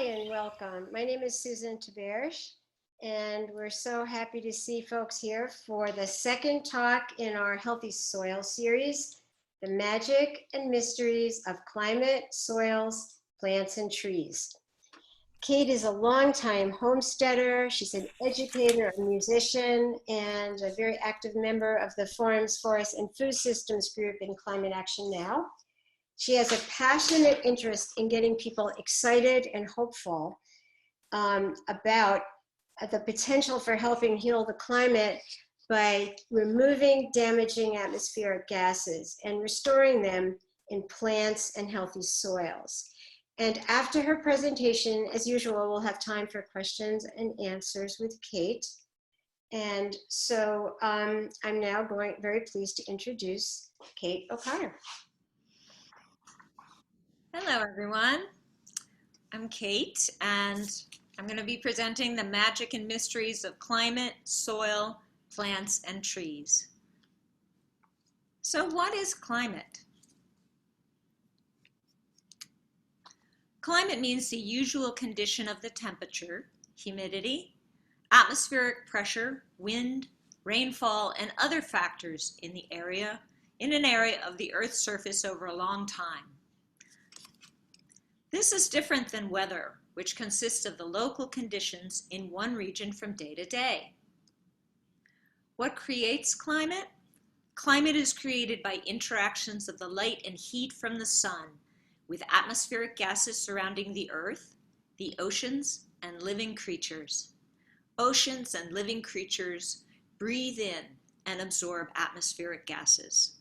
and welcome. My name is Susan Tabersh, and we're so happy to see folks here for the second talk in our Healthy Soil series, The Magic and Mysteries of Climate, Soils, Plants, and Trees. Kate is a longtime homesteader. She's an educator, a musician, and a very active member of the Forums, Forests, and Food Systems group in Climate Action Now. She has a passionate interest in getting people excited and hopeful about the potential for helping heal the climate by removing damaging atmospheric gases and restoring them in plants and healthy soils. And after her presentation, as usual, we'll have time for questions and answers with Kate. And so I'm now very pleased to introduce Kate O'Connor. Hello, everyone. I'm Kate, and I'm going to be presenting the magic and mysteries of climate, soil, plants, and trees. So what is climate? Climate means the usual condition of the temperature, humidity, atmospheric pressure, wind, rainfall, and other factors in an area of the Earth's surface over a long time. This is different than weather, which consists of the local conditions in one region from day to day. What creates climate? Climate is created by interactions of the light and heat from the sun with atmospheric gases surrounding the Earth, the oceans, and living creatures. Oceans and living creatures breathe in and absorb atmospheric gases.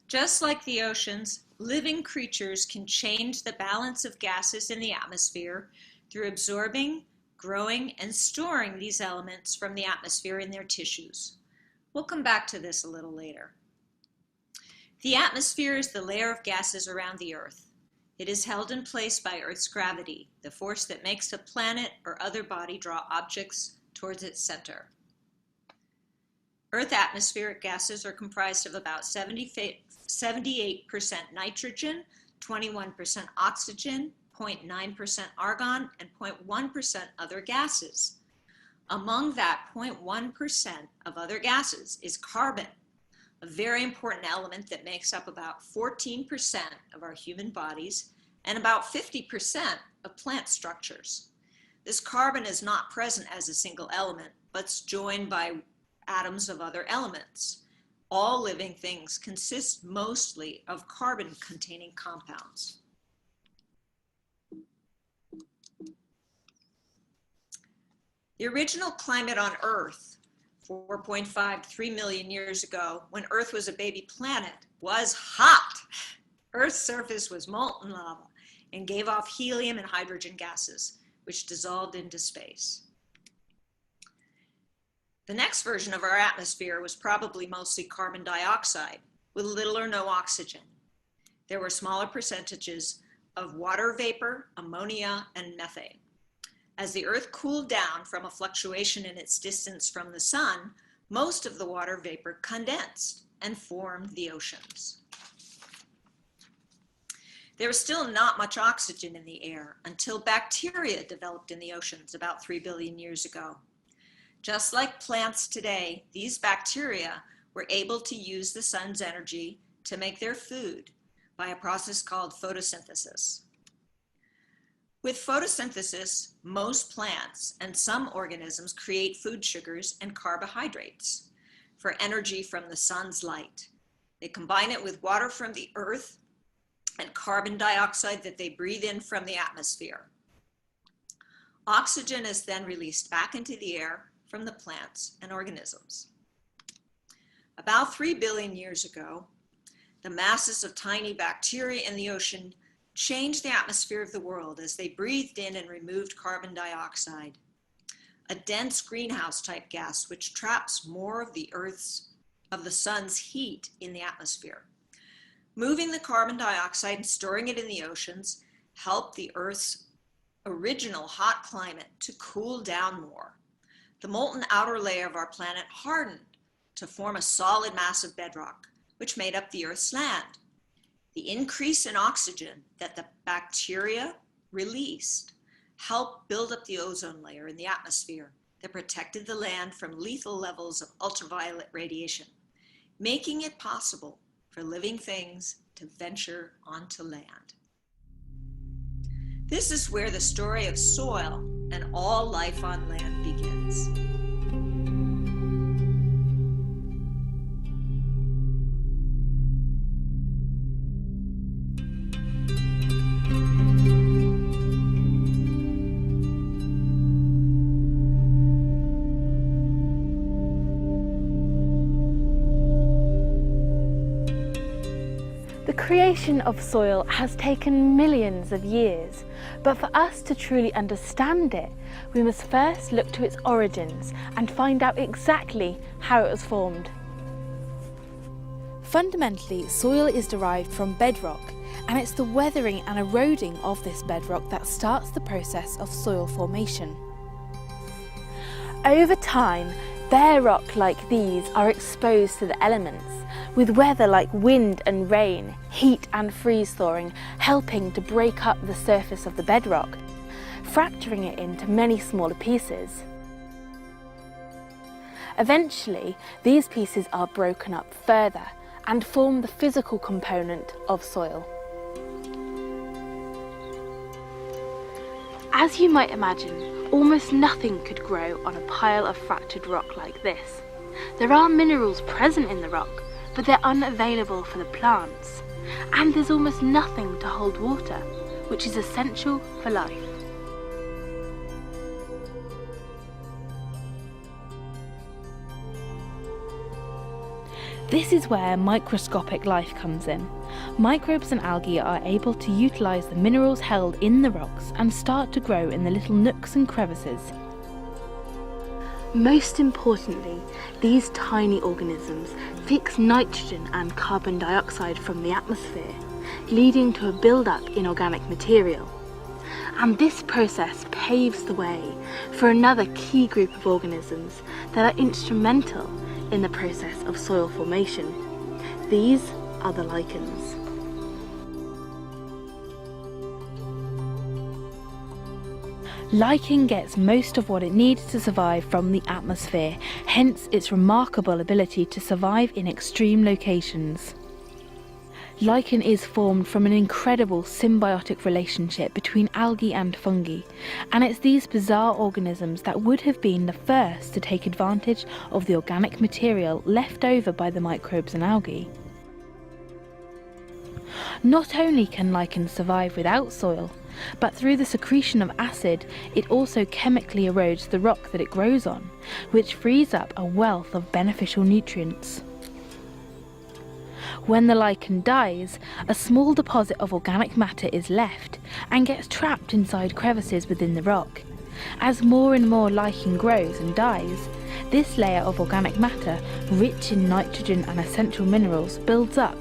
Just like the oceans, living creatures can change the balance of gases in the atmosphere through absorbing, growing, and storing these elements from the atmosphere in their tissues. We'll come back to this a little later. The atmosphere is the layer of gases around the Earth. It is held in place by Earth's gravity, the force that makes a planet or other body draw objects towards its center. Earth atmospheric gases are comprised of about 78% nitrogen, 21% oxygen, 0.9% argon, and 0.1% other gases. Among that 0.1% of other gases is carbon, a very important element that makes up about 14% of our human bodies and about 50% of plant structures. This carbon is not present as a single element, but is joined by atoms of other elements. All living things consist mostly of carbon-containing compounds. The original climate on Earth, 4.5 to 3 million years ago, when Earth was a baby planet, was hot. Earth's surface was molten lava and gave off helium and hydrogen gases, which dissolved into space. The next version of our atmosphere was probably mostly carbon dioxide, with little or no oxygen. There were smaller percentages of water vapor, ammonia, and methane. As the Earth cooled down from a fluctuation in its distance from the sun, most of the water vapor condensed and formed the oceans. There was still not much oxygen in the air until bacteria developed in the oceans about 3 billion years ago. Just like plants today, these bacteria were able to use the sun's energy to make their food by a process called photosynthesis. With photosynthesis, most plants and some organisms create food sugars and carbohydrates for energy from the sun's light. They combine it with water from the Earth and carbon dioxide that they breathe in from the atmosphere. Oxygen is then released back into the air from the plants and organisms. About 3 billion years ago, the masses of tiny bacteria in the ocean changed the atmosphere of the world as they breathed in and removed carbon dioxide, a dense greenhouse type gas which traps more of the sun's heat in the atmosphere. Moving the carbon dioxide and storing it in the oceans helped the Earth's original hot climate to cool down more. The molten outer layer of our planet hardened to form a solid mass of bedrock, which made up the Earth's land. The increase in oxygen that the bacteria released helped build up the ozone layer in the atmosphere that protected the land from lethal levels of ultraviolet radiation, making it possible for living things to venture onto land. This is where the story of soil and all life on land begins. The creation of soil has taken millions of years, but for us to truly understand it, we must first look to its origins and find out exactly how it was formed. Fundamentally, soil is derived from bedrock, and it's the weathering and eroding of this bedrock that starts the process of soil formation. Over time, bare rock like these are exposed to the elements, with weather like wind and rain, heat and freeze-thawing helping to break up the surface of the bedrock, fracturing it into many smaller pieces. Eventually, these pieces are broken up further and form the physical component of soil. As you might imagine, almost nothing could grow on a pile of fractured rock like this. There are minerals present in the rock, but they're unavailable for the plants. And there's almost nothing to hold water, which is essential for life. This is where microscopic life comes in. Microbes and algae are able to utilise the minerals held in the rocks and start to grow in the little nooks and crevices. Most importantly, these tiny organisms fix nitrogen and carbon dioxide from the atmosphere, leading to a build-up in organic material. And this process paves the way for another key group of organisms that are instrumental in the process of soil formation. These are the lichens. Lichen gets most of what it needs to survive from the atmosphere, hence its remarkable ability to survive in extreme locations. Lichen is formed from an incredible symbiotic relationship between algae and fungi, and it's these bizarre organisms that would have been the first to take advantage of the organic material left over by the microbes and algae. Not only can lichen survive without soil, but through the secretion of acid, it also chemically erodes the rock that it grows on, which frees up a wealth of beneficial nutrients. When the lichen dies, a small deposit of organic matter is left and gets trapped inside crevices within the rock. As more and more lichen grows and dies, this layer of organic matter, rich in nitrogen and essential minerals, builds up,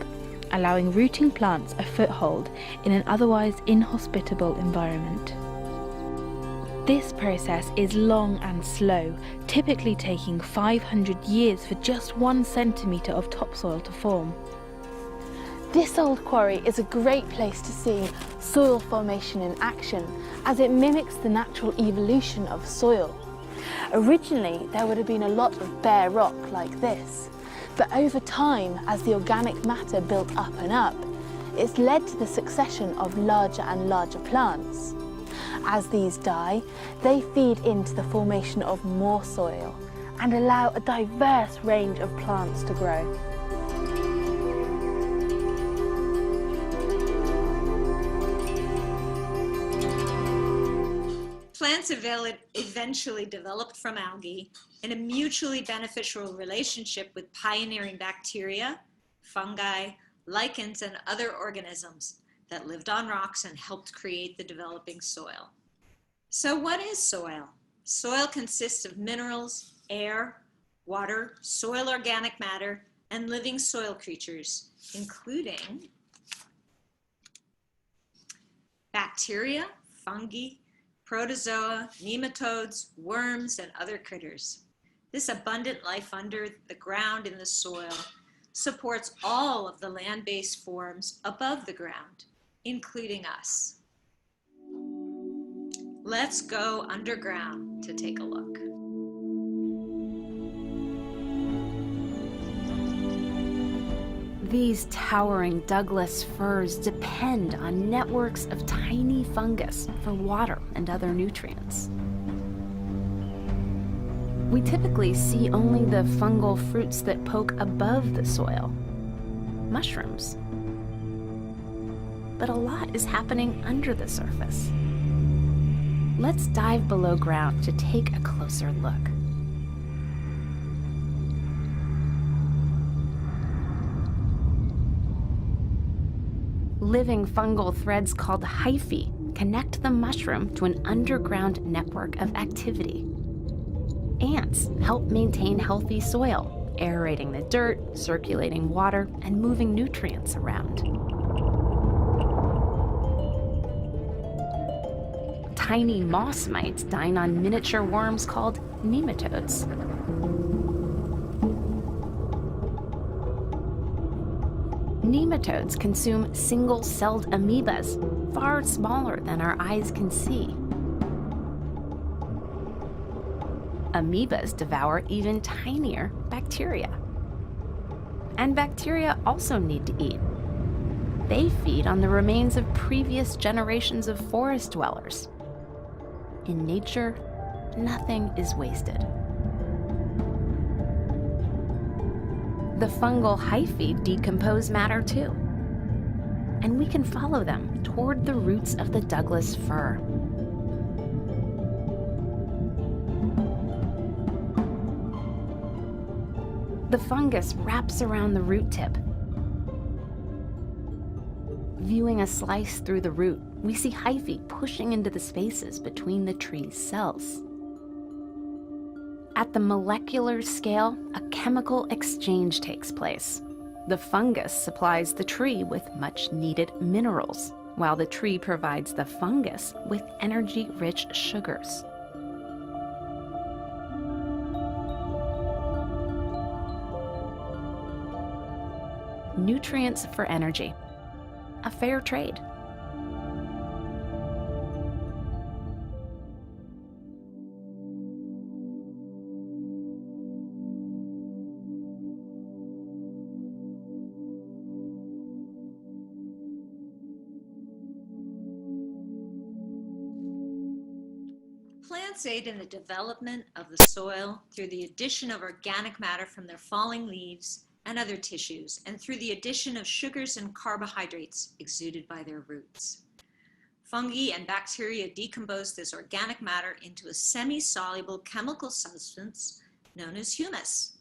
allowing rooting plants a foothold in an otherwise inhospitable environment. This process is long and slow, typically taking 500 years for just 1 centimetre of topsoil to form. This old quarry is a great place to see soil formation in action, as it mimics the natural evolution of soil. Originally, there would have been a lot of bare rock like this. But over time, as the organic matter built up and up, it's led to the succession of larger and larger plants. As these die, they feed into the formation of more soil and allow a diverse range of plants to grow. Plants eventually developed from algae in a mutually beneficial relationship with pioneering bacteria, fungi, lichens, and other organisms that lived on rocks and helped create the developing soil. So what is soil? Soil consists of minerals, air, water, soil organic matter, and living soil creatures, including bacteria, fungi, protozoa, nematodes, worms, and other critters. This abundant life under the ground in the soil supports all of the land-based forms above the ground, including us. Let's go underground to take a look. These towering Douglas firs depend on networks of tiny fungus for water and other nutrients. We typically see only the fungal fruits that poke above the soil, mushrooms. But a lot is happening under the surface. Let's dive below ground to take a closer look. Living fungal threads called hyphae connect the mushroom to an underground network of activity. Ants help maintain healthy soil, aerating the dirt, circulating water, and moving nutrients around. Tiny moss mites dine on miniature worms called nematodes. Nematodes consume single-celled amoebas, far smaller than our eyes can see. Amoebas devour even tinier bacteria. And bacteria also need to eat. They feed on the remains of previous generations of forest dwellers. In nature, nothing is wasted. The fungal hyphae decompose matter too, and we can follow them toward the roots of the Douglas fir. The fungus wraps around the root tip. Viewing a slice through the root, we see hyphae pushing into the spaces between the tree's cells. At the molecular scale, a chemical exchange takes place. The fungus supplies the tree with much-needed minerals, while the tree provides the fungus with energy-rich sugars. Nutrients for energy. A fair trade. Plants aid in the development of the soil through the addition of organic matter from their falling leaves and other tissues, and through the addition of sugars and carbohydrates exuded by their roots. Fungi and bacteria decompose this organic matter into a semi-soluble chemical substance known as humus.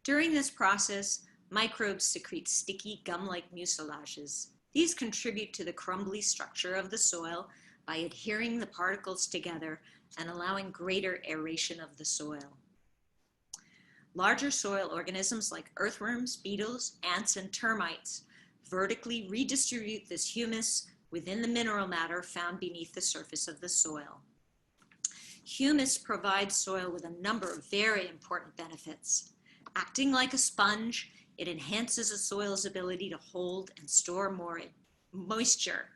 During this process, microbes secrete sticky gum-like mucilages. These contribute to the crumbly structure of the soil by adhering the particles together and allowing greater aeration of the soil. Larger soil organisms like earthworms, beetles, ants, and termites vertically redistribute this humus within the mineral matter found beneath the surface of the soil. Humus provides soil with a number of very important benefits. Acting like a sponge, it enhances a soil's ability to hold and store more moisture.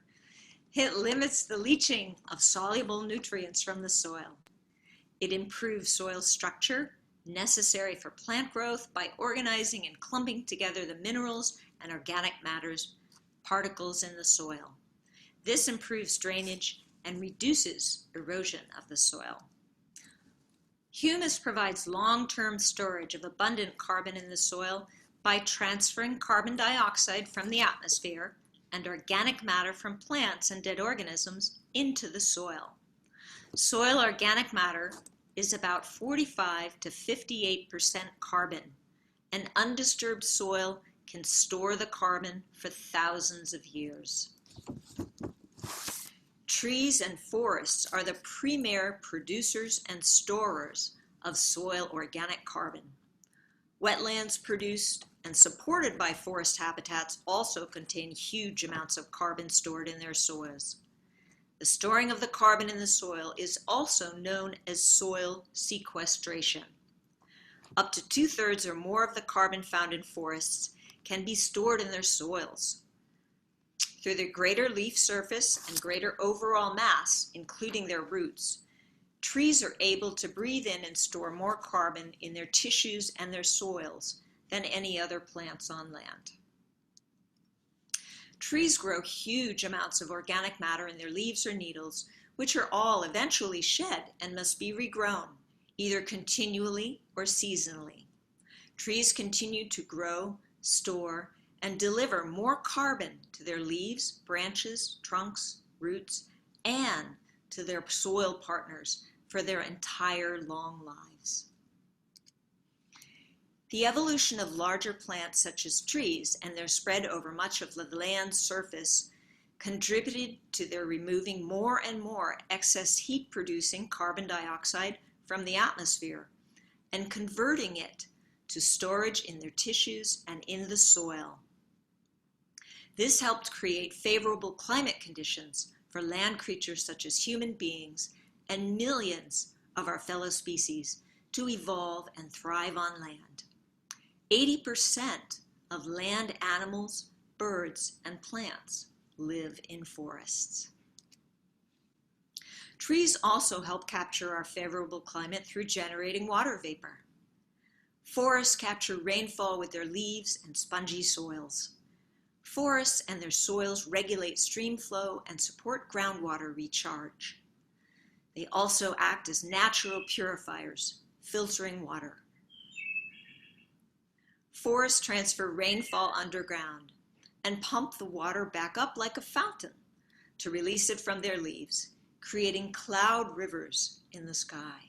It limits the leaching of soluble nutrients from the soil. It improves soil structure, necessary for plant growth, by organizing and clumping together the minerals and organic matters particles in the soil. This improves drainage and reduces erosion of the soil. Humus provides long-term storage of abundant carbon in the soil by transferring carbon dioxide from the atmosphere and organic matter from plants and dead organisms into the soil. Soil organic matter is about 45 to 58% carbon. An undisturbed soil can store the carbon for thousands of years. Trees and forests are the premier producers and storers of soil organic carbon. Wetlands produced and supported by forest habitats also contain huge amounts of carbon stored in their soils. The storing of the carbon in the soil is also known as soil sequestration. Up to 2/3 or more of the carbon found in forests can be stored in their soils. Through their greater leaf surface and greater overall mass, including their roots, trees are able to breathe in and store more carbon in their tissues and their soils than any other plants on land. Trees grow huge amounts of organic matter in their leaves or needles, which are all eventually shed and must be regrown, either continually or seasonally. Trees continue to grow, store, and deliver more carbon to their leaves, branches, trunks, roots, and to their soil partners for their entire long lives. The evolution of larger plants such as trees and their spread over much of the land's surface contributed to their removing more and more excess heat-producing carbon dioxide from the atmosphere and converting it to storage in their tissues and in the soil. This helped create favorable climate conditions for land creatures such as human beings and millions of our fellow species to evolve and thrive on land. 80% of land animals, birds, and plants live in forests. Trees also help capture our favorable climate through generating water vapor. Forests capture rainfall with their leaves and spongy soils. Forests and their soils regulate stream flow and support groundwater recharge. They also act as natural purifiers, filtering water. Forests transfer rainfall underground and pump the water back up like a fountain to release it from their leaves, creating cloud rivers in the sky.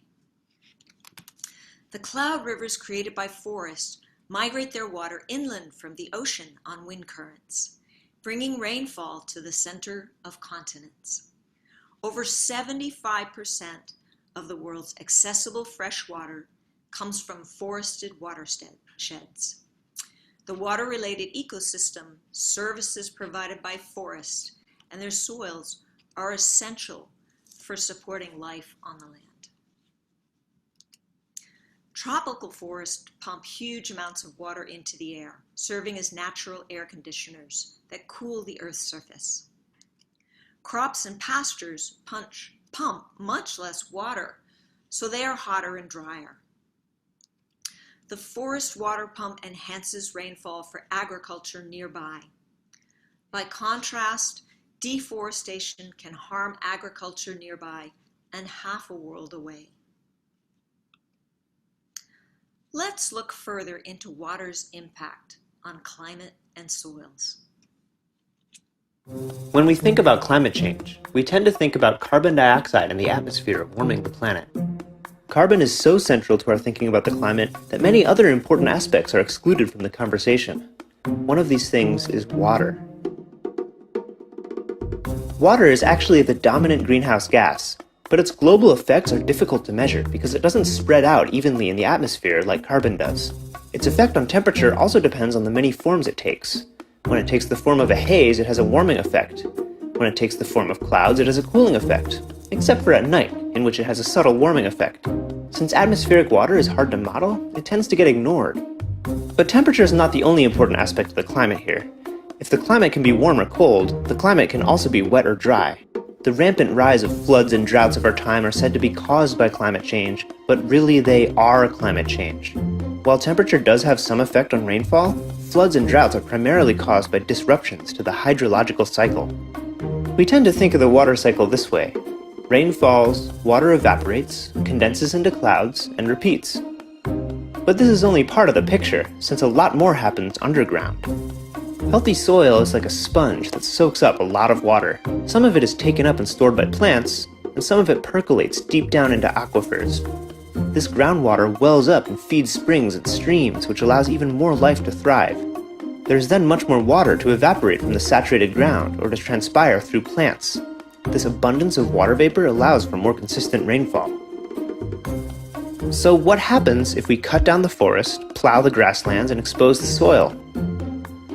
The cloud rivers created by forests migrate their water inland from the ocean on wind currents, bringing rainfall to the center of continents. Over 75% of the world's accessible fresh water comes from forested watersheds. The water-related ecosystem services provided by forests and their soils are essential for supporting life on the land. Tropical forests pump huge amounts of water into the air, serving as natural air conditioners that cool the Earth's surface. Crops and pastures pump much less water, so they are hotter and drier. The forest water pump enhances rainfall for agriculture nearby. By contrast, deforestation can harm agriculture nearby and half a world away. Let's look further into water's impact on climate and soils. When we think about climate change, we tend to think about carbon dioxide in the atmosphere warming the planet. Carbon is so central to our thinking about the climate that many other important aspects are excluded from the conversation. One of these things is water. Water is actually the dominant greenhouse gas, but its global effects are difficult to measure because it doesn't spread out evenly in the atmosphere like carbon does. Its effect on temperature also depends on the many forms it takes. When it takes the form of a haze, it has a warming effect. When it takes the form of clouds, it has a cooling effect, except for at night, in which it has a subtle warming effect. Since atmospheric water is hard to model, it tends to get ignored. But temperature is not the only important aspect of the climate here. If the climate can be warm or cold, the climate can also be wet or dry. The rampant rise of floods and droughts of our time are said to be caused by climate change, but really they are climate change. While temperature does have some effect on rainfall, floods and droughts are primarily caused by disruptions to the hydrological cycle. We tend to think of the water cycle this way. Rain falls, water evaporates, condenses into clouds, and repeats. But this is only part of the picture, since a lot more happens underground. Healthy soil is like a sponge that soaks up a lot of water. Some of it is taken up and stored by plants, and some of it percolates deep down into aquifers. This groundwater wells up and feeds springs and streams, which allows even more life to thrive. There's then much more water to evaporate from the saturated ground or to transpire through plants. This abundance of water vapor allows for more consistent rainfall. So what happens if we cut down the forest, plow the grasslands, and expose the soil?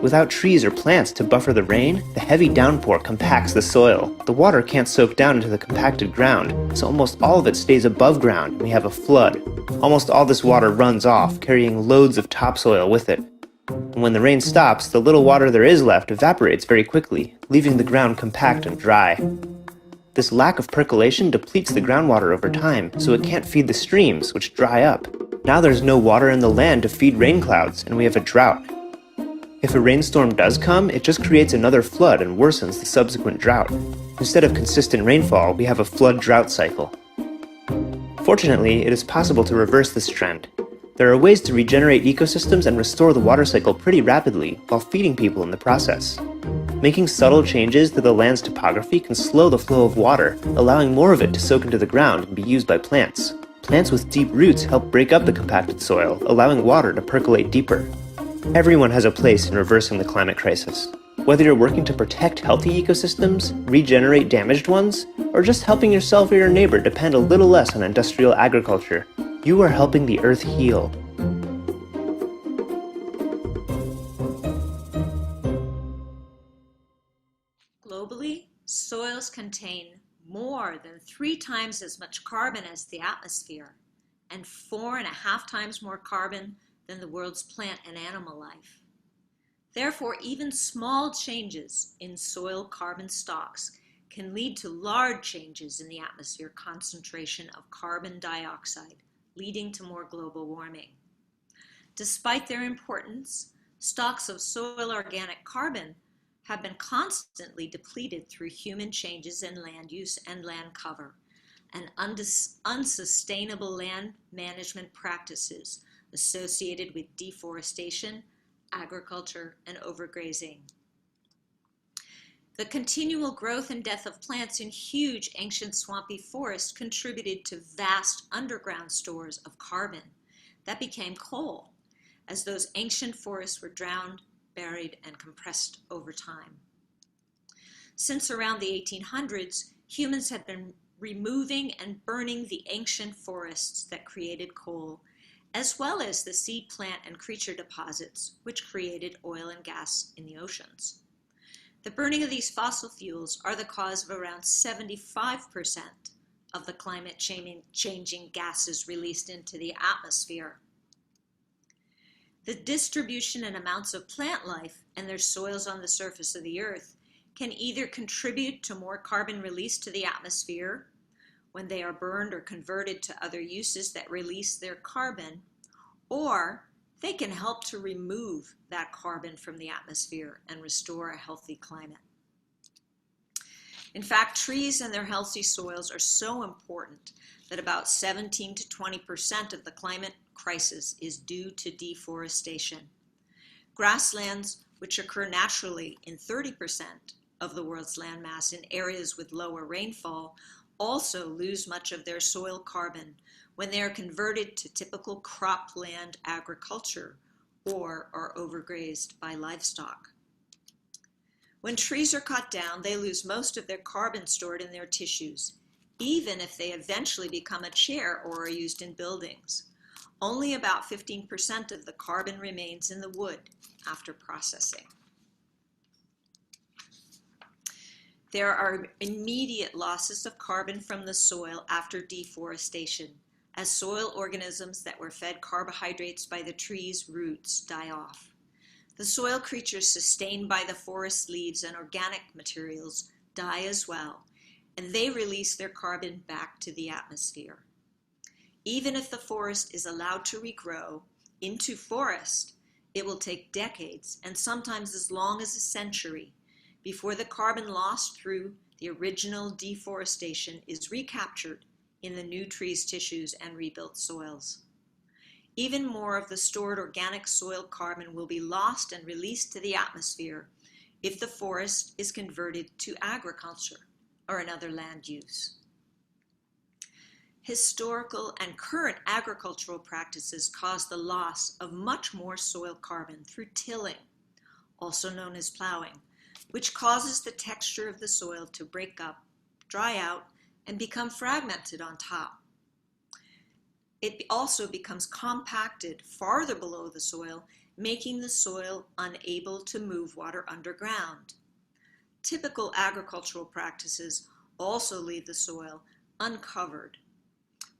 Without trees or plants to buffer the rain, the heavy downpour compacts the soil. The water can't soak down into the compacted ground, so almost all of it stays above ground and we have a flood. Almost all this water runs off, carrying loads of topsoil with it. And when the rain stops, the little water there is left evaporates very quickly, leaving the ground compact and dry. This lack of percolation depletes the groundwater over time, so it can't feed the streams, which dry up. Now there's no water in the land to feed rain clouds, and we have a drought. If a rainstorm does come, it just creates another flood and worsens the subsequent drought. Instead of consistent rainfall, we have a flood-drought cycle. Fortunately, it is possible to reverse this trend. There are ways to regenerate ecosystems and restore the water cycle pretty rapidly, while feeding people in the process. Making subtle changes to the land's topography can slow the flow of water, allowing more of it to soak into the ground and be used by plants. Plants with deep roots help break up the compacted soil, allowing water to percolate deeper. Everyone has a place in reversing the climate crisis. Whether you're working to protect healthy ecosystems, regenerate damaged ones, or just helping yourself or your neighbor depend a little less on industrial agriculture, you are helping the Earth heal. Globally, soils contain more than 3 times as much carbon as the atmosphere, and 4.5 times more carbon than the world's plant and animal life. Therefore, even small changes in soil carbon stocks can lead to large changes in the atmosphere concentration of carbon dioxide, leading to more global warming. Despite their importance, stocks of soil organic carbon have been constantly depleted through human changes in land use and land cover, and unsustainable land management practices associated with deforestation, agriculture, and overgrazing. The continual growth and death of plants in huge ancient swampy forests contributed to vast underground stores of carbon that became coal, as those ancient forests were drowned, buried, and compressed over time. Since around the 1800s, humans had been removing and burning the ancient forests that created coal, as well as the seed, plant, and creature deposits, which created oil and gas in the oceans. The burning of these fossil fuels are the cause of around 75% of the climate changing gases released into the atmosphere. The distribution and amounts of plant life and their soils on the surface of the earth can either contribute to more carbon released to the atmosphere when they are burned or converted to other uses that release their carbon, or they can help to remove that carbon from the atmosphere and restore a healthy climate. In fact, trees and their healthy soils are so important that about 17 to 20% of the climate crisis is due to deforestation. Grasslands, which occur naturally in 30% of the world's landmass in areas with lower rainfall, also lose much of their soil carbon when they are converted to typical cropland agriculture or are overgrazed by livestock. When trees are cut down, they lose most of their carbon stored in their tissues, even if they eventually become a chair or are used in buildings. Only about 15% of the carbon remains in the wood after processing. There are immediate losses of carbon from the soil after deforestation, as soil organisms that were fed carbohydrates by the tree's roots die off. The soil creatures sustained by the forest leaves and organic materials die as well, and they release their carbon back to the atmosphere. Even if the forest is allowed to regrow into forest, it will take decades and sometimes as long as a century before the carbon lost through the original deforestation is recaptured in the new tree's tissues and rebuilt soils. Even more of the stored organic soil carbon will be lost and released to the atmosphere if the forest is converted to agriculture or another land use. Historical and current agricultural practices cause the loss of much more soil carbon through tilling, also known as plowing, which causes the texture of the soil to break up, dry out, and become fragmented on top. It also becomes compacted farther below the soil, making the soil unable to move water underground. Typical agricultural practices also leave the soil uncovered,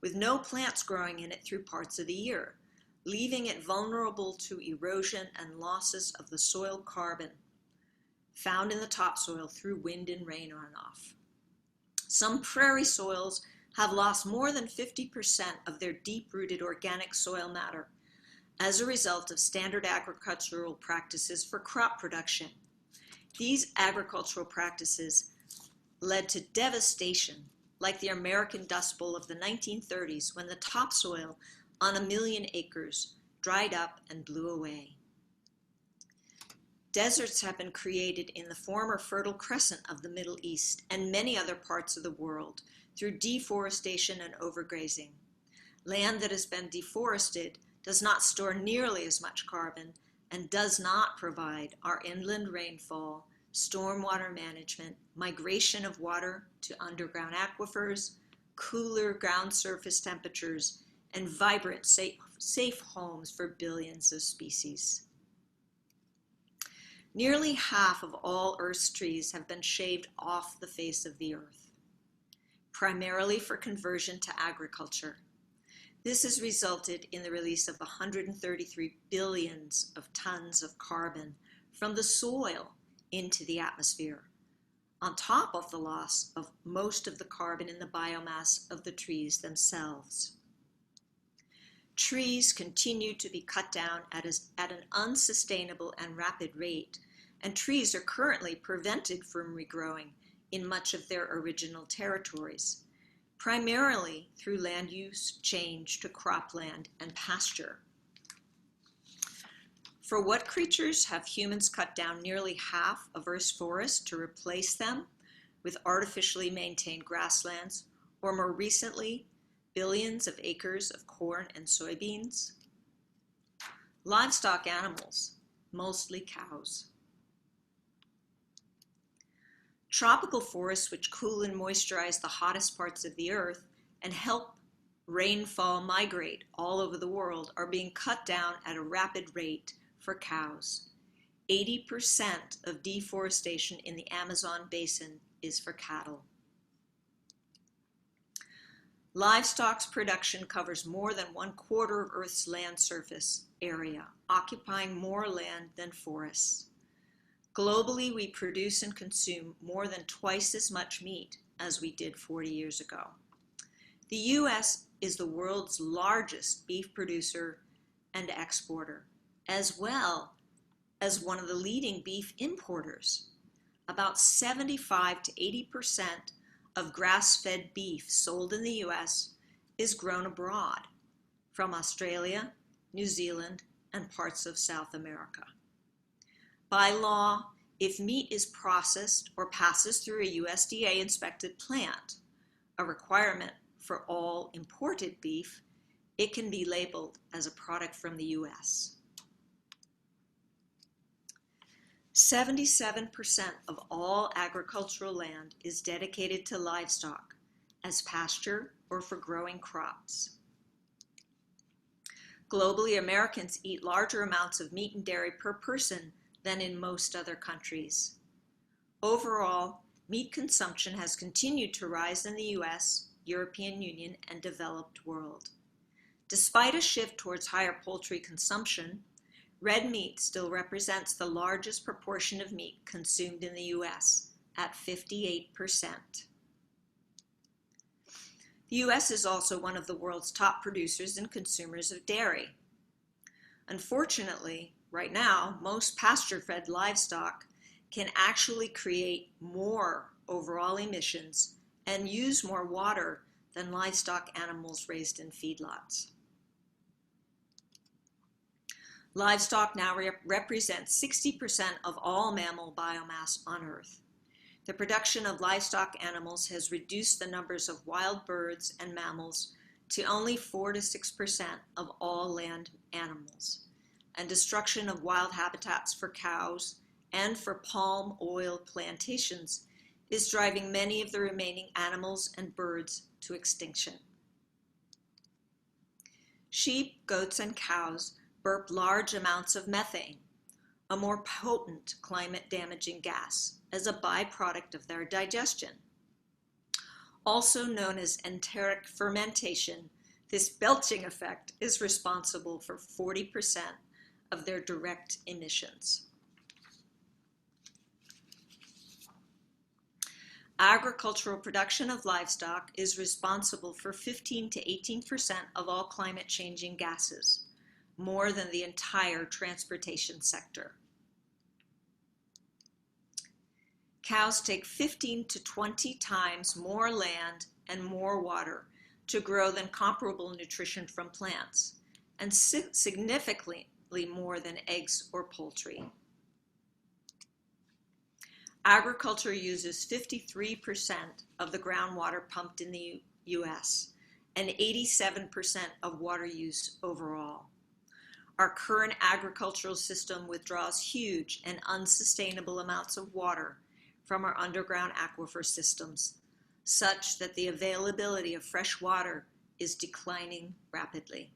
with no plants growing in it through parts of the year, leaving it vulnerable to erosion and losses of the soil carbon found in the topsoil through wind and rain runoff. Some prairie soils have lost more than 50% of their deep-rooted organic soil matter as a result of standard agricultural practices for crop production. These agricultural practices led to devastation, like the American Dust Bowl of the 1930s, when the topsoil on 1 million acres dried up and blew away. Deserts have been created in the former Fertile Crescent of the Middle East and many other parts of the world through deforestation and overgrazing. Land that has been deforested does not store nearly as much carbon and does not provide our inland rainfall, stormwater management, migration of water to underground aquifers, cooler ground surface temperatures, and vibrant, safe homes for billions of species. Nearly half of all Earth's trees have been shaved off the face of the Earth, primarily for conversion to agriculture. This has resulted in the release of 133 billions of tons of carbon from the soil into the atmosphere, on top of the loss of most of the carbon in the biomass of the trees themselves. Trees continue to be cut down at an unsustainable and rapid rate, and trees are currently prevented from regrowing in much of their original territories, primarily through land use change to cropland and pasture. For what creatures have humans cut down nearly half of Earth's forests to replace them with artificially maintained grasslands, or more recently, billions of acres of corn and soybeans? Livestock animals, mostly cows. Tropical forests, which cool and moisturize the hottest parts of the earth and help rainfall migrate all over the world, are being cut down at a rapid rate for cows. 80% of deforestation in the Amazon basin is for cattle. Livestock's production covers more than 1/4 of Earth's land surface area, occupying more land than forests. Globally, we produce and consume more than twice as much meat as we did 40 years ago. The U.S. is the world's largest beef producer and exporter, as well as one of the leading beef importers. About 75 to 80% of grass-fed beef sold in the U.S. is grown abroad, from Australia, New Zealand, and parts of South America. By law, if meat is processed or passes through a USDA-inspected plant, a requirement for all imported beef, it can be labeled as a product from the U.S. 77% of all agricultural land is dedicated to livestock as pasture or for growing crops. Globally, Americans eat larger amounts of meat and dairy per person than in most other countries. Overall, meat consumption has continued to rise in the US, European Union, and developed world. Despite a shift towards higher poultry consumption, red meat still represents the largest proportion of meat consumed in the US, at 58%. The US is also one of the world's top producers and consumers of dairy. Unfortunately, right now, most pasture-fed livestock can actually create more overall emissions and use more water than livestock animals raised in feedlots. Livestock now represents 60% of all mammal biomass on Earth. The production of livestock animals has reduced the numbers of wild birds and mammals to only 4 to 6% of all land animals, and destruction of wild habitats for cows and for palm oil plantations is driving many of the remaining animals and birds to extinction. Sheep, goats, and cows burp large amounts of methane, a more potent climate-damaging gas, as a byproduct of their digestion. Also known as enteric fermentation, This belching effect is responsible for 40% of their direct emissions. Agricultural production of livestock is responsible for 15 to 18% of all climate-changing gases, more than the entire transportation sector. Cows take 15 to 20 times more land and more water to grow than comparable nutrition from plants, and significantly more than eggs or poultry. Agriculture uses 53% of the groundwater pumped in the US and 87% of water use overall. Our current agricultural system withdraws huge and unsustainable amounts of water from our underground aquifer systems, such that the availability of fresh water is declining rapidly.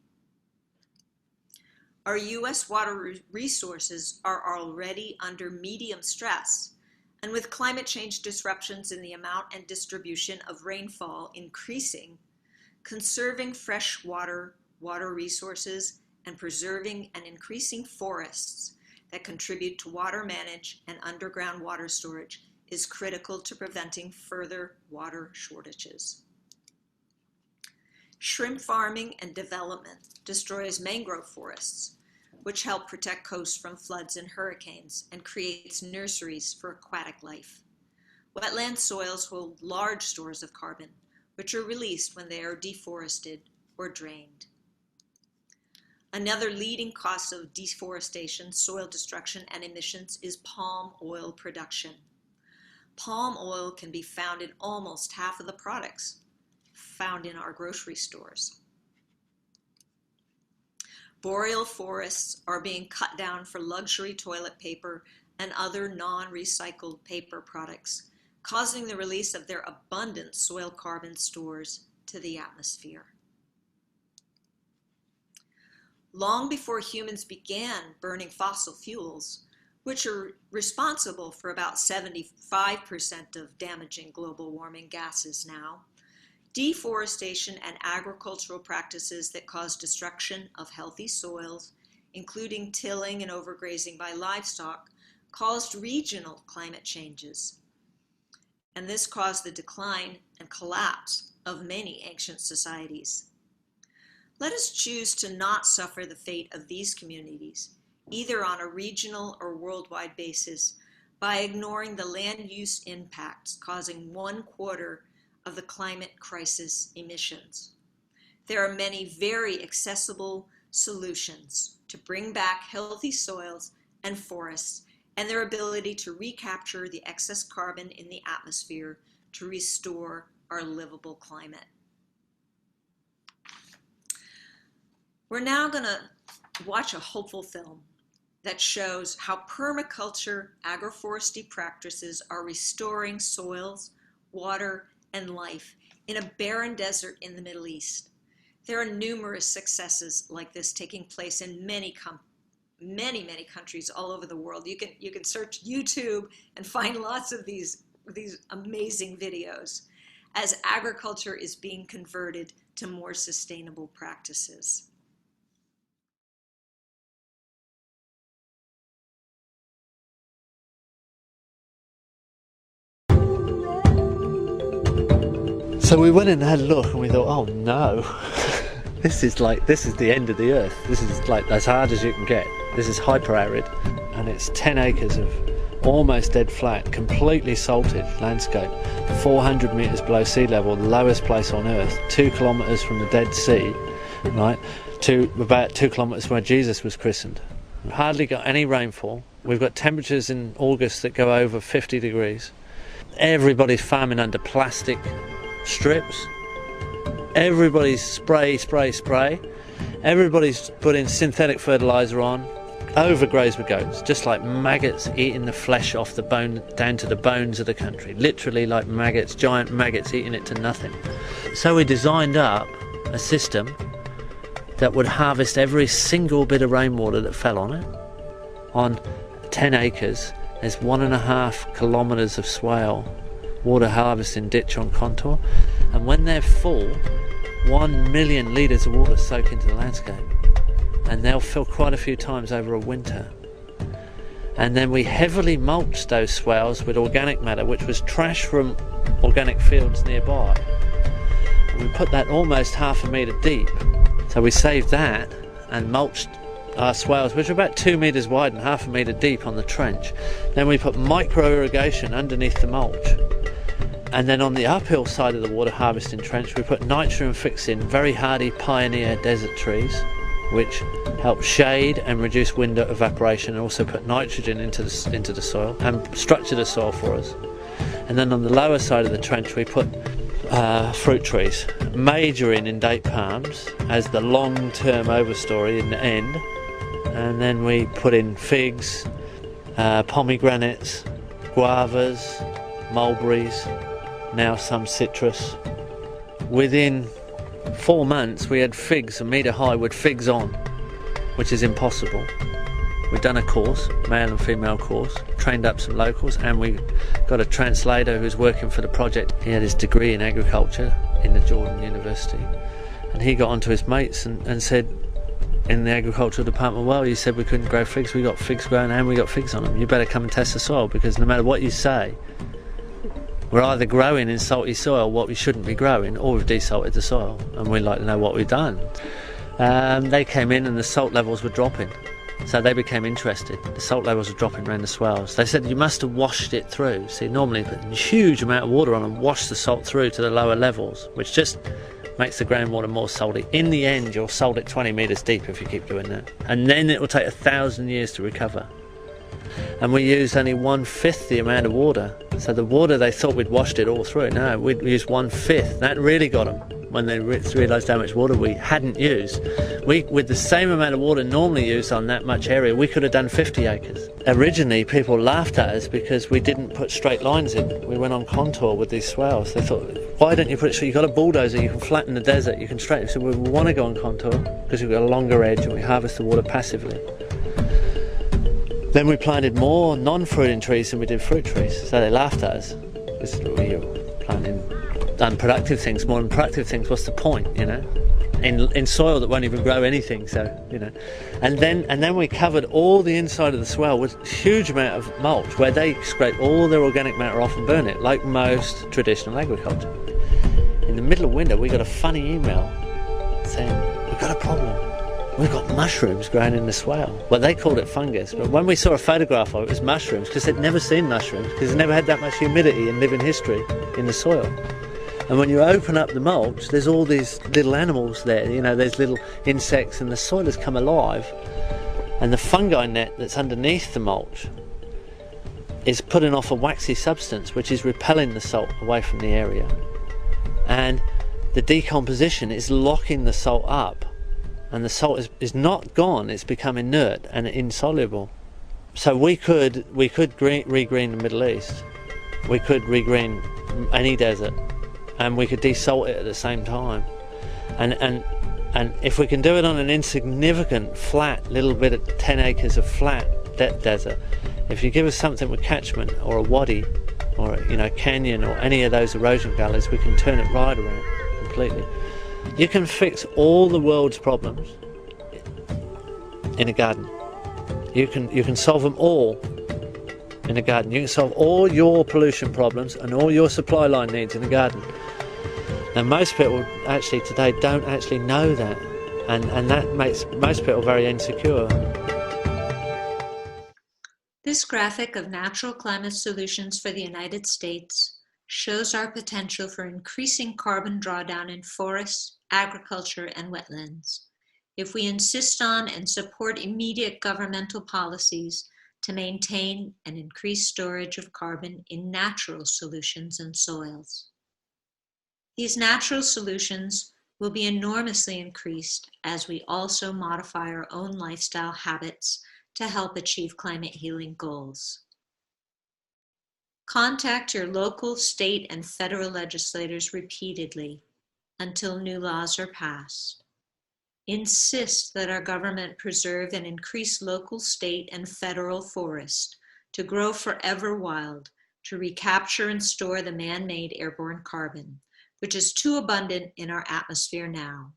Our US water resources are already under medium stress, and with climate change disruptions in the amount and distribution of rainfall increasing, conserving fresh water resources, and preserving and increasing forests that contribute to water management and underground water storage is critical to preventing further water shortages. Shrimp farming and development destroys mangrove forests, which help protect coasts from floods and hurricanes and creates nurseries for aquatic life. Wetland soils hold large stores of carbon, which are released when they are deforested or drained. Another leading cause of deforestation, soil destruction, and emissions is palm oil production. Palm oil can be found in almost half of the products found in our grocery stores. Boreal forests are being cut down for luxury toilet paper and other non-recycled paper products, causing the release of their abundant soil carbon stores to the atmosphere. Long before humans began burning fossil fuels, which are responsible for about 75% of damaging global warming gases now, deforestation and agricultural practices that cause destruction of healthy soils, including tilling and overgrazing by livestock, caused regional climate changes. And this caused the decline and collapse of many ancient societies. Let us choose to not suffer the fate of these communities, either on a regional or worldwide basis, by ignoring the land use impacts causing 1/4 of the climate crisis emissions. There are many very accessible solutions to bring back healthy soils and forests and their ability to recapture the excess carbon in the atmosphere to restore our livable climate. We're now going to watch a hopeful film that shows how permaculture agroforestry practices are restoring soils, water, and life in a barren desert in the Middle East. There are numerous successes like this taking place in many countries all over the world. You can search YouTube and find lots of these amazing videos as agriculture is being converted to more sustainable practices. So we went and had a look and we thought, oh no, this is the end of the earth. This is like as hard as you can get. This is hyper arid, and it's 10 acres of almost dead flat, completely salted landscape, 400 meters below sea level, the lowest place on earth, 2 kilometers from the Dead Sea, right, to about 2 kilometers where Jesus was christened. Hardly got any rainfall. We've got temperatures in August that go over 50 degrees. Everybody's farming under plastic strips. Everybody's spray. Everybody's putting synthetic fertilizer on, overgrazed with goats, just like maggots eating the flesh off the bone down to the bones of the country, literally like maggots, giant maggots eating it to nothing. So we designed up a system that would harvest every single bit of rainwater that fell on it. On 10 acres there's 1.5 kilometers of swale water harvesting ditch on contour, and when they're full 1 million litres of water soak into the landscape, and they'll fill quite a few times over a winter. And then we heavily mulched those swales with organic matter, which was trash from organic fields nearby. We put that almost 1/2 metre deep. So we saved that and mulched our swales, which are about 2 metres wide and 1/2 metre deep on the trench. Then we put micro irrigation underneath the mulch. And then on the uphill side of the water harvesting trench, we put nitrogen fixing very hardy pioneer desert trees, which help shade and reduce wind evaporation, and also put nitrogen into the soil and structure the soil for us. And then on the lower side of the trench, we put fruit trees, majoring in date palms as the long-term overstory in the end. And then we put in figs, pomegranates, guavas, mulberries, now some citrus. Within 4 months we had figs a metre high with figs on, which is impossible. We've done a course, male and female course, trained up some locals, and we got a translator who's working for the project. He had his degree in agriculture in the Jordan University, and he got onto his mates and said in the agricultural department, well, you said we couldn't grow figs, we got figs growing and we got figs on them. You better come and test the soil, because no matter what you say, we're either growing in salty soil what we shouldn't be growing, or we've desalted the soil, and we'd like to know what we've done. They came in and the salt levels were dropping, so they became interested. The salt levels were dropping around the swales. They said you must have washed it through. See, normally put a huge amount of water on and wash the salt through to the lower levels, which just makes the groundwater more salty. In the end, you'll salt it 20 metres deep if you keep doing that, and then it will take 1,000 years to recover. And we used only 1/5 the amount of water. So the water, they thought we'd washed it all through. No, we'd used 1/5. That really got them when they realised how much water we hadn't used. With the same amount of water normally used on that much area, we could have done 50 acres. Originally, people laughed at us because we didn't put straight lines in. We went on contour with these swales. They thought, why don't you put it straight? You've got a bulldozer, you can flatten the desert, you can straighten. So we want to go on contour because we've got a longer edge and we harvest the water passively. Then we planted more non-fruiting trees than we did fruit trees, so they laughed at us. You're planting unproductive things, more than productive things, what's the point, you know? In soil that won't even grow anything, so, you know. And then we covered all the inside of the swale with a huge amount of mulch, where they scrape all their organic matter off and burn it, like most traditional agriculture. In the middle of winter, we got a funny email saying, we've got a problem. We've got mushrooms growing in the swale. Well, they called it fungus, but when we saw a photograph of it, it was mushrooms, because they'd never seen mushrooms, because they'd never had that much humidity in living history in the soil. And when you open up the mulch, there's all these little animals there, you know, there's little insects, and the soil has come alive. And the fungi net that's underneath the mulch is putting off a waxy substance, which is repelling the salt away from the area. And the decomposition is locking the salt up. And the salt is not gone, it's become inert and insoluble. So we could regreen the Middle East, we could regreen any desert, and we could desalt it at the same time. And if we can do it on an insignificant, flat, little bit of 10 acres of flat desert, if you give us something with catchment, or a wadi, or a canyon, or any of those erosion gullies, we can turn it right around completely. You can fix all the world's problems in a garden. You can solve them all in a garden. You can solve all your pollution problems and all your supply line needs in a garden. Now, most people actually today don't actually know that, and that makes most people very insecure. This graphic of natural climate solutions for the United States shows our potential for increasing carbon drawdown in forests, agriculture, and wetlands if we insist on and support immediate governmental policies to maintain and increase storage of carbon in natural solutions and soils. These natural solutions will be enormously increased as we also modify our own lifestyle habits to help achieve climate healing goals. Contact your local, state, and federal legislators repeatedly until new laws are passed. Insist that our government preserve and increase local, state, and federal forests to grow forever wild, to recapture and store the man-made airborne carbon, which is too abundant in our atmosphere now.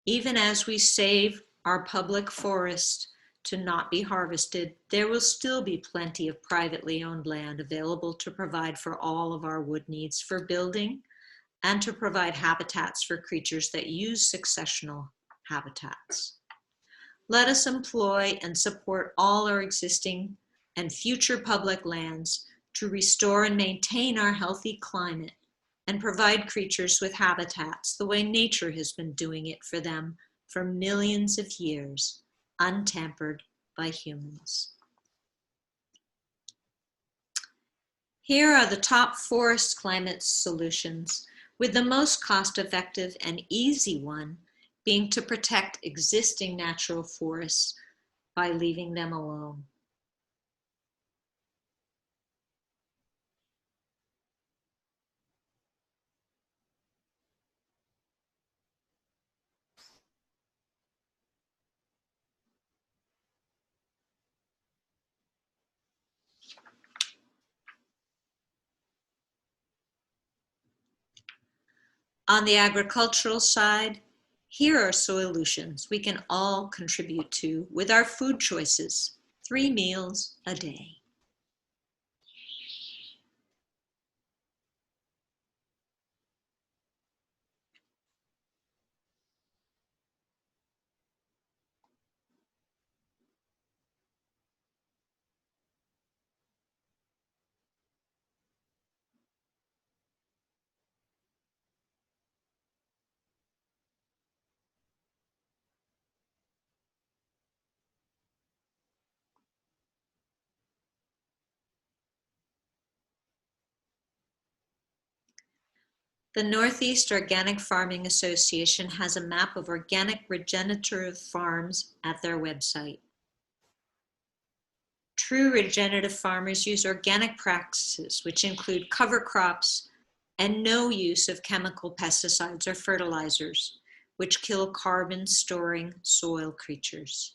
Even as we save our public forests to not be harvested, there will still be plenty of privately owned land available to provide for all of our wood needs for building and to provide habitats for creatures that use successional habitats. Let us employ and support all our existing and future public lands to restore and maintain our healthy climate and provide creatures with habitats the way nature has been doing it for them for millions of years, untampered by humans. Here are the top forest climate solutions, with the most cost-effective and easy one being to protect existing natural forests by leaving them alone. On the agricultural side, here are solutions we can all contribute to with our food choices, 3 meals a day. The Northeast Organic Farming Association has a map of organic regenerative farms at their website. True regenerative farmers use organic practices, which include cover crops and no use of chemical pesticides or fertilizers, which kill carbon-storing soil creatures.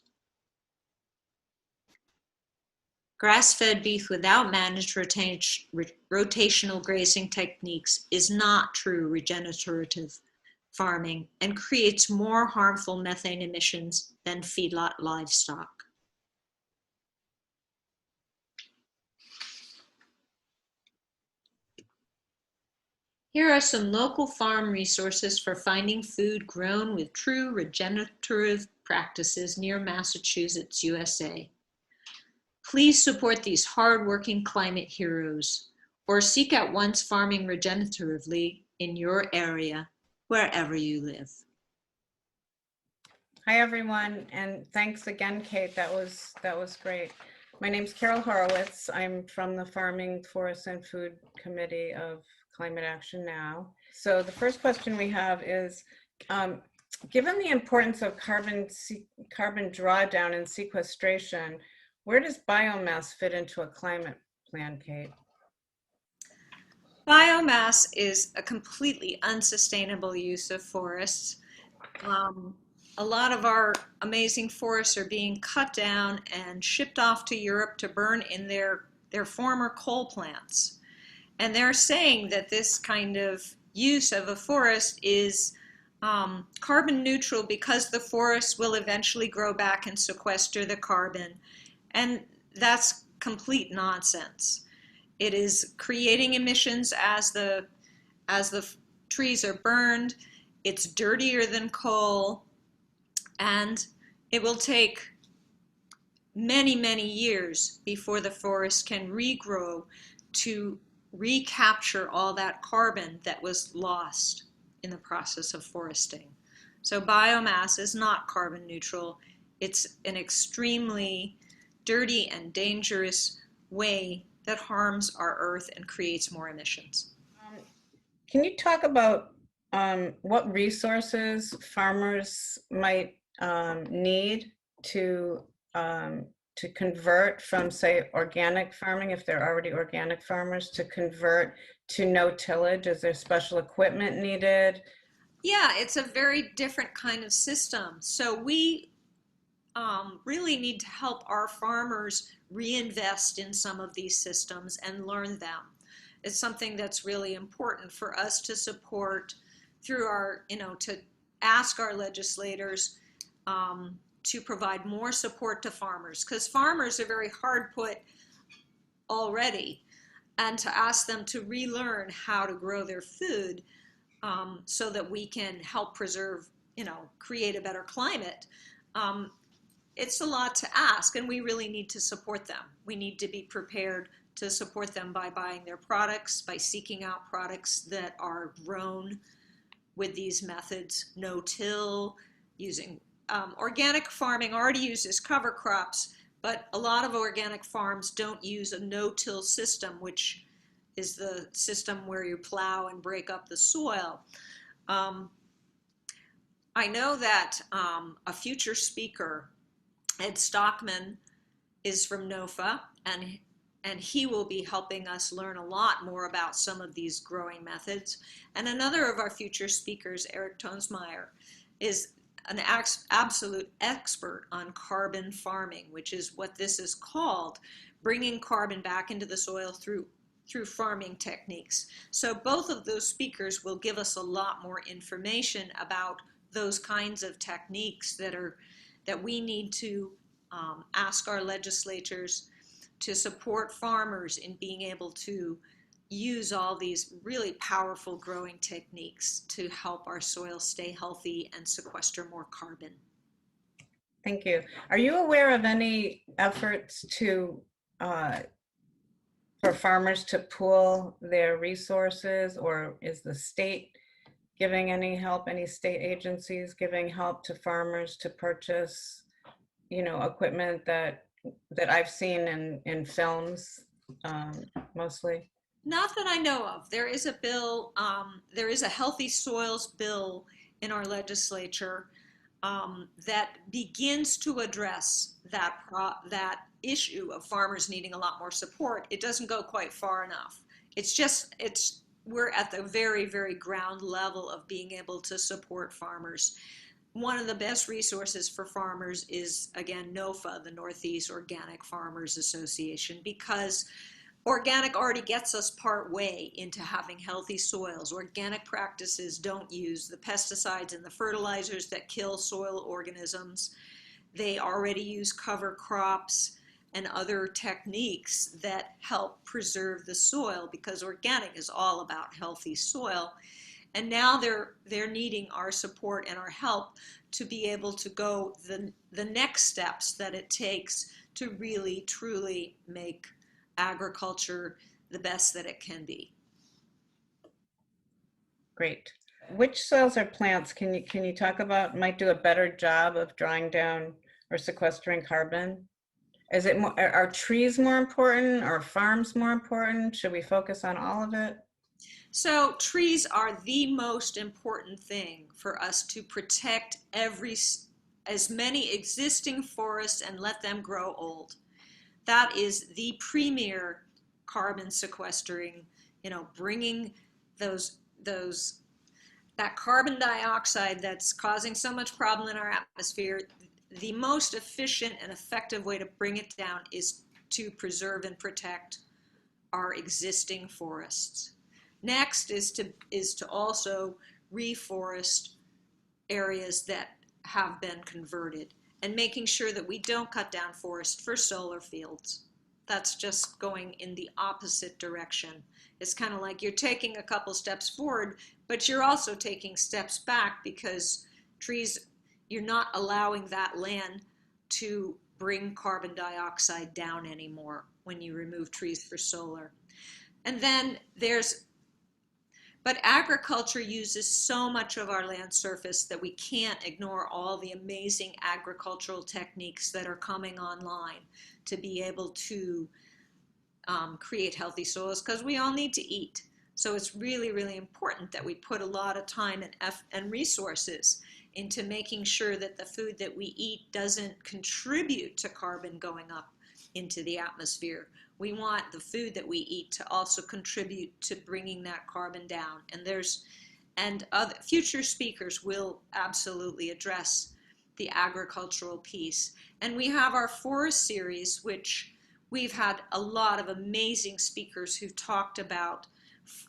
Grass-fed beef without managed rotational grazing techniques is not true regenerative farming and creates more harmful methane emissions than feedlot livestock. Here are some local farm resources for finding food grown with true regenerative practices near Massachusetts, USA. Please support these hardworking climate heroes or seek out one's farming regeneratively in your area, wherever you live. Hi, everyone, and thanks again, Kate. That was great. My name's Carol Horowitz. I'm from the Farming, Forest, and Food Committee of Climate Action Now. So the first question we have is, given the importance of carbon drawdown and sequestration, where does biomass fit into a climate plan, Kate? Biomass is a completely unsustainable use of forests. A lot of our amazing forests are being cut down and shipped off to Europe to burn in their former coal plants. And they're saying that this kind of use of a forest is carbon neutral because the forest will eventually grow back and sequester the carbon. And that's complete nonsense. It is creating emissions as the trees are burned. It's dirtier than coal, and it will take many, many years before the forest can regrow to recapture all that carbon that was lost in the process of foresting. So biomass is not carbon neutral. It's an extremely dirty and dangerous way that harms our earth and creates more emissions. Can you talk about what resources farmers might need to convert from, say, organic farming, if they're already organic farmers, to convert to no tillage? Is there special equipment needed? Yeah, it's a very different kind of system. So we really need to help our farmers reinvest in some of these systems and learn them. It's something that's really important for us to support through our, to ask our legislators to provide more support to farmers, because farmers are very hard put already, and to ask them to relearn how to grow their food so that we can help preserve, create a better climate. It's a lot to ask, and we really need to support them. We need to be prepared to support them by buying their products, by seeking out products that are grown with these methods, no-till, using organic farming already uses cover crops, but a lot of organic farms don't use a no-till system, which is the system where you plow and break up the soil. I know that a future speaker, Ed Stockman, is from NOFA, and he will be helping us learn a lot more about some of these growing methods. And another of our future speakers, Eric Tonsmeyer, is an absolute expert on carbon farming, which is what this is called, bringing carbon back into the soil through farming techniques. So both of those speakers will give us a lot more information about those kinds of techniques that we need to ask our legislatures to support farmers in being able to use all these really powerful growing techniques to help our soil stay healthy and sequester more carbon. Thank you. Are you aware of any efforts to for farmers to pool their resources, or is the state giving any help, any state agencies giving help to farmers to purchase, equipment that I've seen in films, mostly? Not that I know of. There is a bill, there is a Healthy Soils bill in our legislature that begins to address that issue of farmers needing a lot more support. It doesn't go quite far enough. We're at the very, very ground level of being able to support farmers. One of the best resources for farmers is, again, NOFA, the Northeast Organic Farmers Association, because organic already gets us part way into having healthy soils. Organic practices don't use the pesticides and the fertilizers that kill soil organisms. They already use cover crops and other techniques that help preserve the soil, because organic is all about healthy soil. And now they're needing our support and our help to be able to go the next steps that it takes to really, truly make agriculture the best that it can be. Great. Which soils or plants can you talk about might do a better job of drawing down or sequestering carbon? Is it more, are trees more important, or farms more important? Should we focus on all of it? So trees are the most important thing for us to protect as many existing forests and let them grow old. That is the premier carbon sequestering, bringing that carbon dioxide that's causing so much problem in our atmosphere. The most efficient and effective way to bring it down is to preserve and protect our existing forests. Next is to also reforest areas that have been converted, and making sure that we don't cut down forest for solar fields. That's just going in the opposite direction. It's kind of like you're taking a couple steps forward, but you're also taking steps back, because trees, you're not allowing that land to bring carbon dioxide down anymore when you remove trees for solar. And then but agriculture uses so much of our land surface that we can't ignore all the amazing agricultural techniques that are coming online to be able to create healthy soils, because we all need to eat. So it's really, really important that we put a lot of time and resources into making sure that the food that we eat doesn't contribute to carbon going up into the atmosphere. We want the food that we eat to also contribute to bringing that carbon down. And other future speakers will absolutely address the agricultural piece. And we have our forest series, which We've had a lot of amazing speakers who've talked about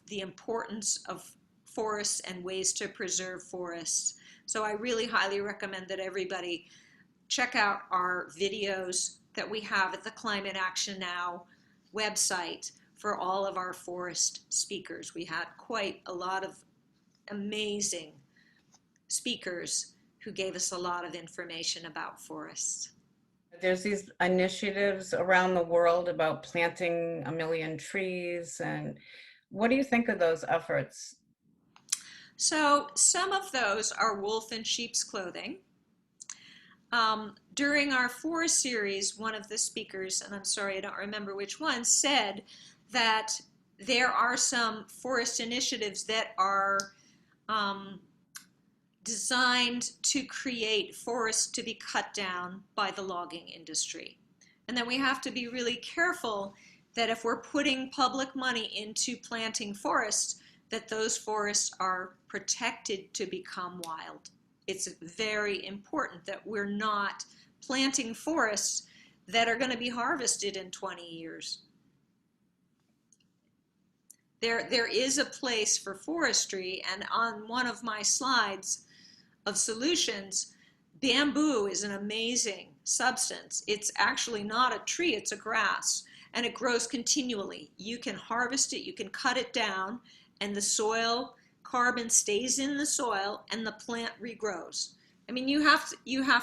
the importance of forests and ways to preserve forests. So I really highly recommend that everybody check out our videos that we have at the Climate Action Now website for all of our forest speakers. We had quite a lot of amazing speakers who gave us a lot of information about forests. There's these initiatives around the world about planting 1 million trees. And what do you think of those efforts? So some of those are wolf in sheep's clothing. During our forest series, one of the speakers, and I'm sorry I don't remember which one, said that there are some forest initiatives that are designed to create forests to be cut down by the logging industry. And then we have to be really careful that if we're putting public money into planting forests, that those forests are protected to become wild. It's very important that we're not planting forests that are going to be harvested in 20 years. There is a place for forestry, and on one of my slides of solutions, bamboo is an amazing substance. It's actually not a tree, it's a grass, and it grows continually. You can harvest it, you can cut it down, and the soil carbon stays in the soil and the plant regrows. I mean, you have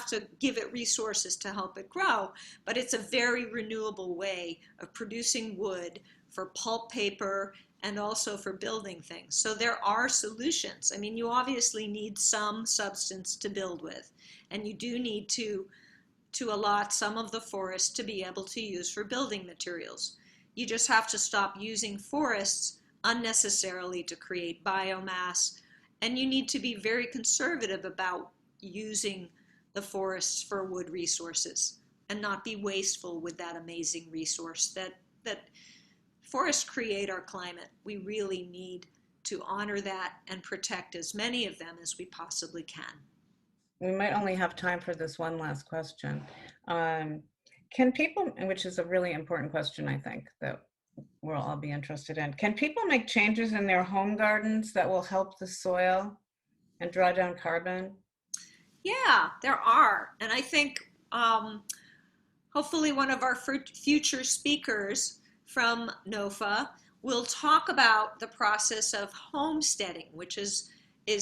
to give it resources to help it grow, but it's a very renewable way of producing wood for pulp paper and also for building things. So there are solutions. I mean, you obviously need some substance to build with, and you do need to allot some of the forest to be able to use for building materials. You just have to stop using forests unnecessarily to create biomass, and you need to be very conservative about using the forests for wood resources and not be wasteful with that amazing resource that forests create our climate. We really need to honor that and protect as many of them as we possibly can. We might only have time for this one last question. Can people, which is a really important question, I think, that we'll all be interested in. Can people make changes in their home gardens that will help the soil and draw down carbon? Yeah, there are. And I think hopefully one of our future speakers from NOFA will talk about the process of homesteading, which is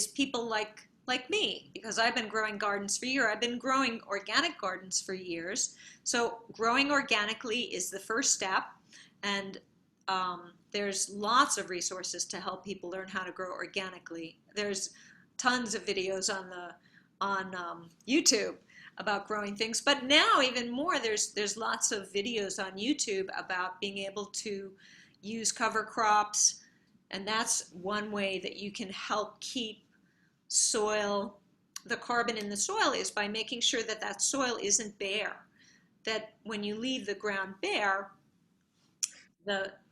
people like me, because I've been growing gardens for years. I've been growing organic gardens for years. So growing organically is the first step. And there's lots of resources to help people learn how to grow organically. There's tons of videos on YouTube about growing things, but now even more, there's lots of videos on YouTube about being able to use cover crops, and that's one way that you can help keep the carbon in the soil is by making sure that that soil isn't bare, that when you leave the ground bare,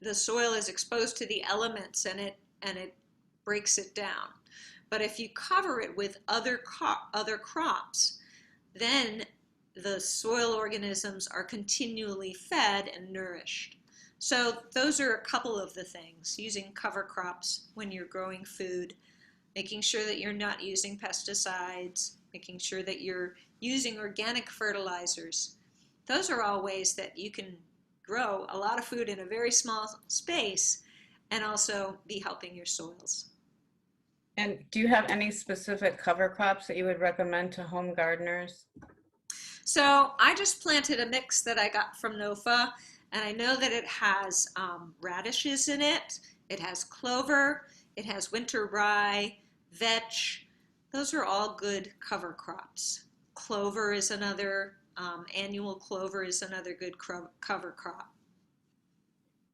the soil is exposed to the elements and it breaks it down. But if you cover it with other crops, then the soil organisms are continually fed and nourished. So those are a couple of the things: using cover crops when you're growing food, making sure that you're not using pesticides, making sure that you're using organic fertilizers. Those are all ways that you can grow a lot of food in a very small space and also be helping your soils. And do you have any specific cover crops that you would recommend to home gardeners? So I just planted a mix that I got from NOFA, and I know that it has radishes in it, it has clover, it has winter rye, vetch. Those are all good cover crops. Clover is another annual clover is another good cover crop.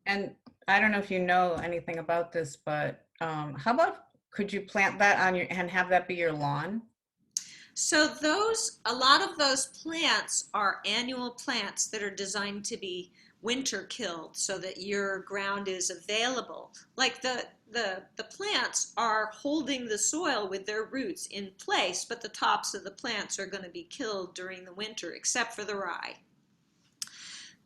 And I don't know if you know anything about this, but how about, could you plant that on and have that be your lawn? So a lot of those plants are annual plants that are designed to be winter killed so that your ground is available. Like the plants are holding the soil with their roots in place, but the tops of the plants are going to be killed during the winter, except for the rye.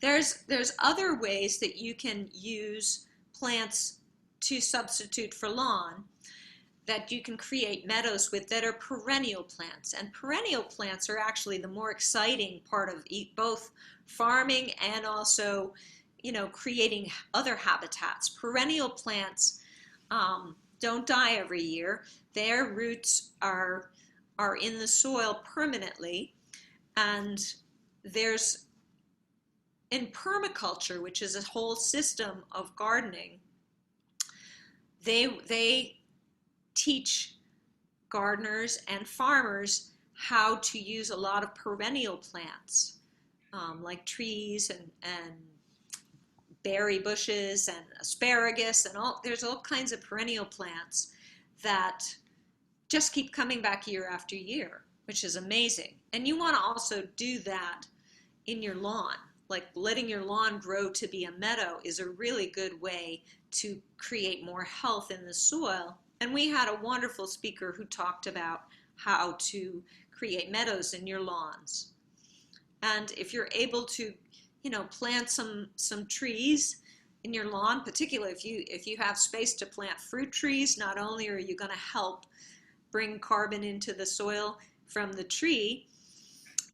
There's other ways that you can use plants to substitute for lawn that you can create meadows with that are perennial plants. And perennial plants are actually the more exciting part of both farming and also, creating other habitats. Perennial plants don't die every year. Their roots are in the soil permanently. And there's, in permaculture, which is a whole system of gardening, they teach gardeners and farmers how to use a lot of perennial plants, like trees and berry bushes and asparagus and there's all kinds of perennial plants that just keep coming back year after year, which is amazing. And you want to also do that in your lawn. Like letting your lawn grow to be a meadow is a really good way to create more health in the soil. And we had a wonderful speaker who talked about how to create meadows in your lawns. And if you're able to, plant some trees in your lawn, particularly if you have space to plant fruit trees, not only are you going to help bring carbon into the soil from the tree,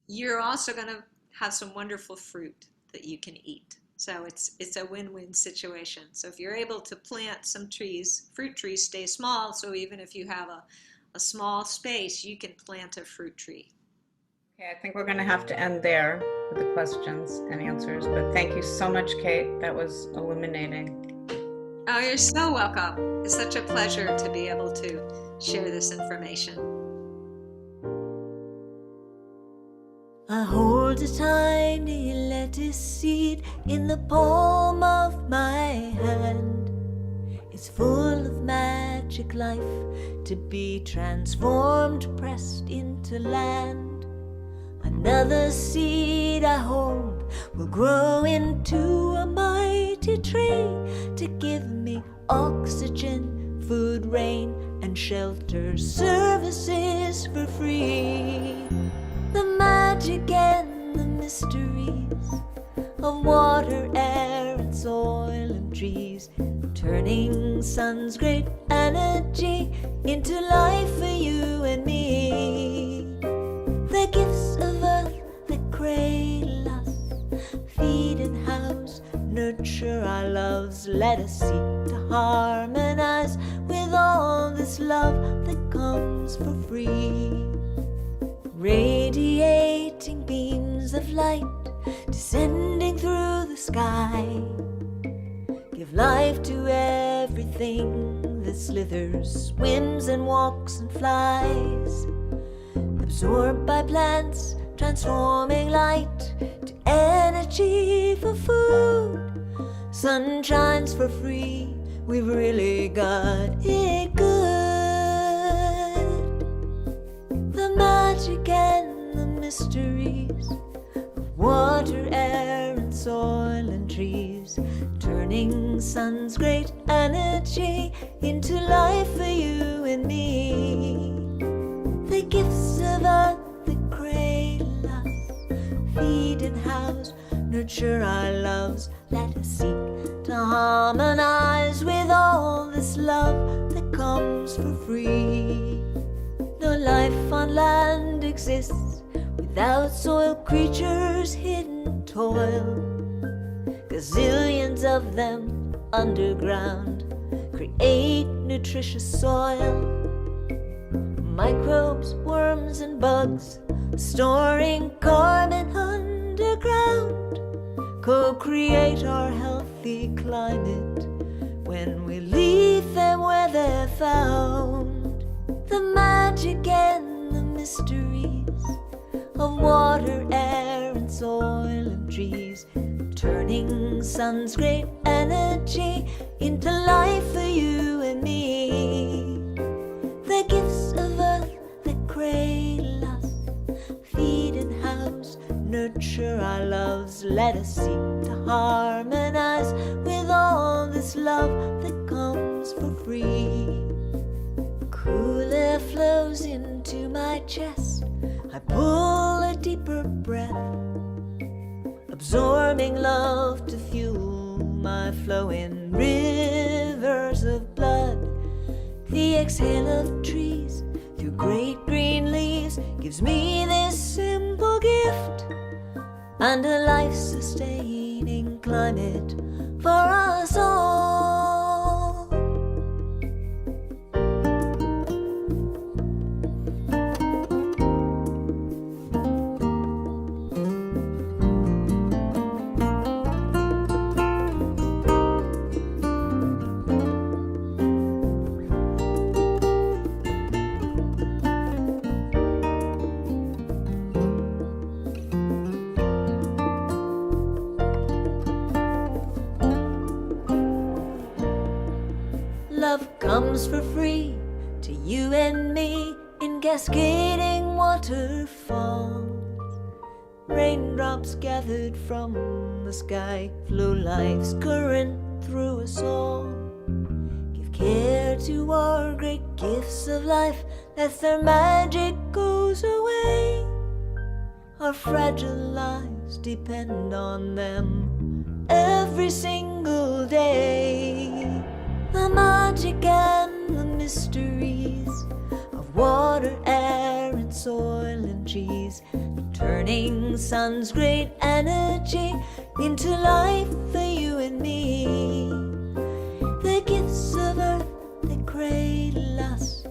you're also going to have some wonderful fruit that you can eat. So it's a win-win situation. So if you're able to plant some trees, fruit trees stay small, so even if you have a small space, you can plant a fruit tree. Okay, I think we're going to have to end there with the questions and answers, but thank you so much, Kate. That was illuminating. Oh, you're so welcome. It's such a pleasure to be able to share this information. I hold a tiny lettuce seed in the palm of my hand. It's full of magic life to be transformed, pressed into land. Another seed I hold will grow into a mighty tree to give me oxygen, food, rain, and shelter services for free. The magic and the mysteries of water, air, and soil and trees, turning sun's great energy into life for you and me. The gifts of earth that cradle us, feed and house, nurture our loves. Let us seek to harmonize with all this love that comes for free. Radiating beams of light descending through the sky, give life to everything that slithers, swims, and walks and flies. Absorbed by plants, transforming light to energy for food. Sun shines for free, we've really got it good. The magic and the mysteries of water, air, and soil and trees, turning sun's great energy into life for you and me. The gifts of earth that cradle us, feed and house, nurture our loves. Let us seek to harmonize with all this love that comes for free. No life on land exists without soil creatures' hidden toil. Gazillions of them underground create nutritious soil. Microbes, worms, and bugs storing carbon underground co-create our healthy climate when we leave them where they're found. The magic and the mysteries of water, air, and soil and trees, turning sun's great energy into life for you and me. The gifts of earth that cradle us, feed and house, nurture our loves. Let us seek to harmonize with all this love that comes for free. Cool air flows into my chest, I pull a deeper breath, absorb farming love to fuel my flowing rivers of blood. The exhale of trees through great green leaves gives me this simple gift, and a life-sustaining climate for us all. Love comes for free to you and me in cascading waterfalls. Raindrops gathered from the sky flow life's current through us all. Give care to our great gifts of life, lest their magic goes away. Our fragile lives depend on them every single day. The magic and the mysteries of water, air, and soil and trees, turning sun's great energy into life for you and me. The gifts of earth, they cradle us,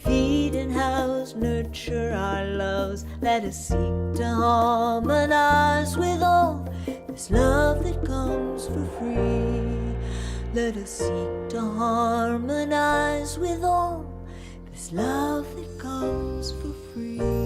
feed and house, nurture our loves. Let us seek to harmonize with all this love that comes for free. Let us seek to harmonize with all this love that comes for free.